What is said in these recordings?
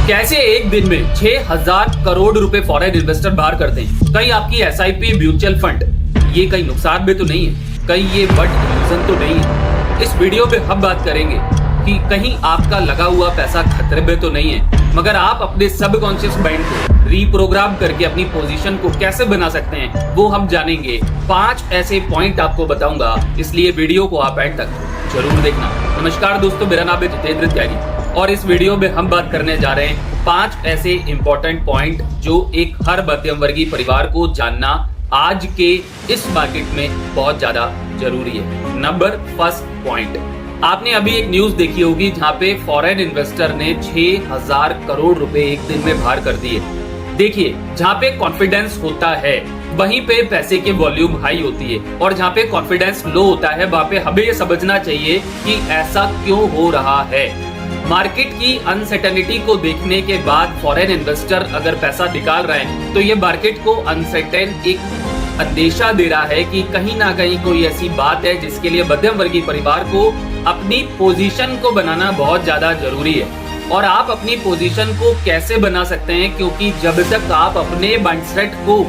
कैसे एक दिन में 6,000 करोड़ रुपए फॉरेन इन्वेस्टर बाहर करते हैं। कहीं आपकी एसआईपी म्यूचुअल फंड ये कहीं नुकसान में तो नहीं है, कहीं ये बट इल्यूजन तो नहीं है। इस वीडियो में हम बात करेंगे कि कहीं आपका लगा हुआ पैसा खतरे में तो नहीं है, मगर आप अपने सबकॉन्शियस माइंड को रीप्रोग्राम करके अपनी पोजीशन को कैसे बना सकते हैं वो हम जानेंगे। 5 ऐसे पॉइंट आपको बताऊंगा, इसलिए वीडियो को आप एंड तक जरूर देखना। नमस्कार दोस्तों, मेरा नाम है जितेंद्र त्यागी और इस वीडियो में हम बात करने जा रहे हैं 5 ऐसे इंपॉर्टेंट पॉइंट जो एक हर मध्यम वर्गीय परिवार को जानना आज के इस मार्केट में बहुत ज्यादा जरूरी है। नंबर फर्स्ट पॉइंट, आपने अभी एक न्यूज देखी होगी जहां पे फॉरेन इन्वेस्टर ने 6,000 करोड़ रुपए एक दिन में बाहर कर दिए। देखिए, जहां पे कॉन्फिडेंस होता है वहीं पे पैसे की वॉल्यूम हाई होती है, और जहां पे कॉन्फिडेंस लो होता है वहां पे हमें ये समझना चाहिए कि ऐसा क्यों हो रहा है। मार्केट की अनसर्टेनिटी को देखने के बाद फॉरेन इन्वेस्टर अगर पैसा निकाल रहे हैं तो ये मार्केट को अनसर्टेन एक अंदेशा दे रहा है कि कहीं ना कहीं कोई ऐसी बात है जिसके लिए मध्यम वर्गीय परिवार को अपनी पोजीशन को बनाना बहुत ज्यादा जरूरी है। और आप अपनी पोजीशन को कैसे बना सकते हैं, क्योंकि जब तक आप अपने माइंडसेट को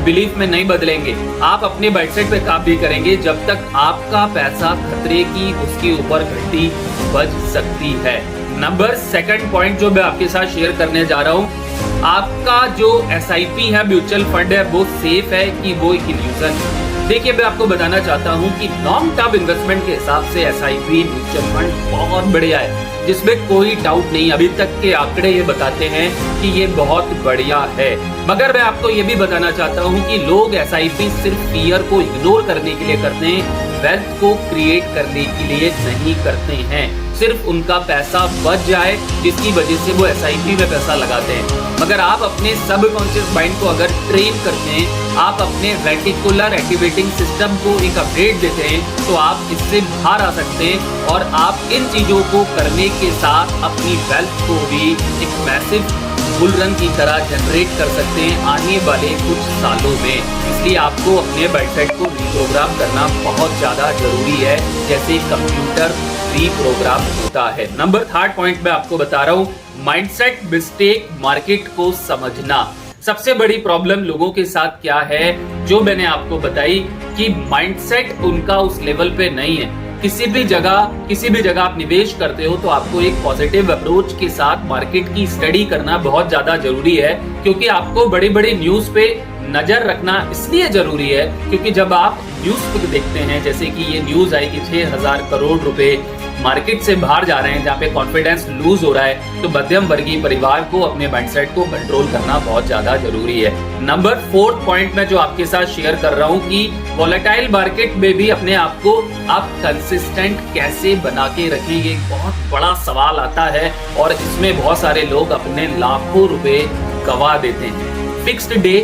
बिलीफ में नहीं बदलेंगे, आप अपने माइंडसेट पे काम नहीं करेंगे, जब तक आपका पैसा खतरे की उसके ऊपर घंटी बज सकती है। नंबर सेकंड पॉइंट जो मैं आपके साथ शेयर करने जा रहा हूँ, आपका जो एसआईपी है म्यूचुअल फंड है वो सेफ है कि वो एक इल्यूजन है। देखिए, मैं आपको बताना चाहता हूँ कि लॉन्ग टर्म इन्वेस्टमेंट के हिसाब से एसआईपी म्यूचुअल फंड बहुत बढ़िया है, जिसमें कोई डाउट नहीं। अभी तक के आंकड़े ये बताते हैं कि ये बहुत बढ़िया है। मगर मैं आपको ये भी बताना चाहता हूँ कि लोग एसआईपी सिर्फ फियर को इग्नोर करने के लिए करते हैं, वेल्थ को क्रिएट करने के लिए नहीं करते हैं। सिर्फ उनका पैसा बच जाए जिसकी वजह से वो एसआईपी में पैसा लगाते हैं। मगर आप अपने सबकॉन्शियस माइंड को अगर ट्रेन करते हैं, आप अपने रेटिकुलर एक्टिवेटिंग सिस्टम को एक अपडेट देते हैं, तो आप इससे बाहर आ सकते हैं और आप इन चीजों को करने के साथ अपनी वेल्थ को भी एक मैसिव बुल रन की तरह जनरेट कर सकते हैं आने वाले कुछ सालों में। इसलिए आपको अपने माइंडसेट को रीप्रोग्राम करना बहुत ज्यादा जरूरी है, जैसे कंप्यूटर रीप्रोग्राम होता है। नंबर थर्ड पॉइंट मैं आपको बता रहा हूँ, माइंडसेट मिस्टेक मार्केट को समझना। सबसे बड़ी प्रॉब्लम लोगों के साथ क्या है, जो मैंने आपको बताई कि माइंडसेट उनका उस लेवल पे नहीं है। किसी भी जगह आप निवेश करते हो तो आपको एक पॉजिटिव अप्रोच के साथ मार्केट की स्टडी करना बहुत ज्यादा जरूरी है, क्योंकि आपको बड़ी बड़ी न्यूज पे नजर रखना इसलिए जरूरी है क्योंकि जब आप न्यूज पे देखते हैं, जैसे कि ये न्यूज आई कि 6,000 करोड़ रुपए मार्केट से बाहर जा रहे हैं, जहाँ पे कॉन्फिडेंस लूज हो रहा है, तो मध्यम वर्गीय परिवार को अपने माइंडसेट को कंट्रोल करना बहुत ज्यादा जरूरी है। नंबर फोर्थ पॉइंट में जो आपके साथ शेयर कर रहा हूँ कि वोलेटाइल मार्केट में भी अपने आप को आप कंसिस्टेंट कैसे बना के रखेंगे, एक बहुत बड़ा सवाल आता है और इसमें बहुत सारे लोग अपने लाखों रुपए गवा देते हैं। Fixed day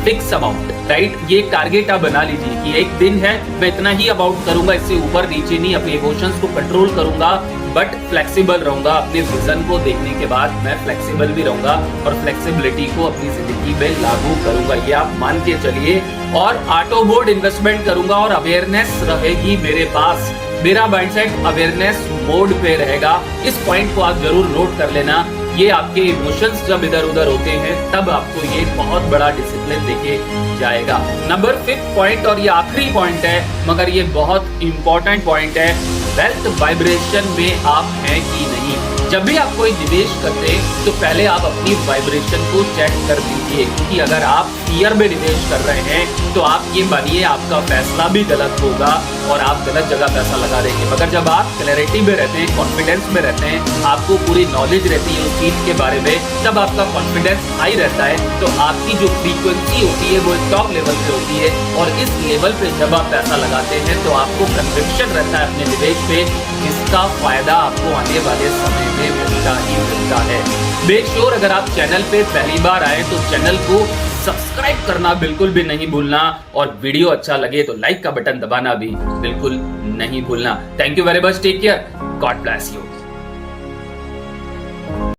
fix amount, right, ये टारगेट आप बना लीजिए कि एक दिन है मैं इतना ही अमाउंट करूंगा, इससे ऊपर नीचे नहीं, अपने इमोशंस को कंट्रोल करूंगा बट फ्लेक्सिबल रहूंगा। अपने विजन को देखने के बाद मैं फ्लेक्सिबल भी रहूंगा और फ्लेक्सिबिलिटी को अपनी जिंदगी में लागू करूंगा, ये आप मान के चलिए। और ऑटो मोड इन्वेस्टमेंट करूंगा और अवेयरनेस रहेगी मेरे पास, मेरा माइंडसेट अवेयरनेस मोड पे रहेगा। इस पॉइंट को आप जरूर नोट कर लेना। ये आपके इमोशंस जब इधर उधर होते हैं तब आपको ये बहुत बड़ा डिसिप्लिन देके जाएगा। नंबर 5th पॉइंट, और ये आखिरी पॉइंट है मगर ये बहुत इंपॉर्टेंट पॉइंट है, वेल्थ वाइब्रेशन में आप हैं कि नहीं। जब भी आप कोई निवेश करते हैं तो पहले आप अपनी वाइब्रेशन को चेक कर लीजिए, क्योंकि अगर आप फियर में निवेश कर रहे हैं तो आप ये मानिए आपका फैसला भी गलत होगा और आप गलत जगह पैसा लगा देंगे। मगर जब आप क्लैरिटी में रहते हैं, कॉन्फिडेंस में रहते हैं, आपको पूरी नॉलेज रहती है उस चीज के बारे में, तब आपका कॉन्फिडेंस हाई रहता है, तो आपकी जो फ्रीक्वेंसी होती है वो टॉप लेवल पे होती है। और इस लेवल पे जब आप पैसा लगाते हैं तो आपको कन्विक्शन रहता है अपने निवेश पे, जिसका फायदा आपको आने वाले समय में मिलता ही मिलता है। मेक श्योर अगर आप चैनल पे पहली बार आए तो चैनल को सब्सक्राइब करना बिल्कुल भी नहीं भूलना, और वीडियो अच्छा लगे तो लाइक का बटन दबाना भी बिल्कुल नहीं भूलना। Thank you very much, take care, God bless you.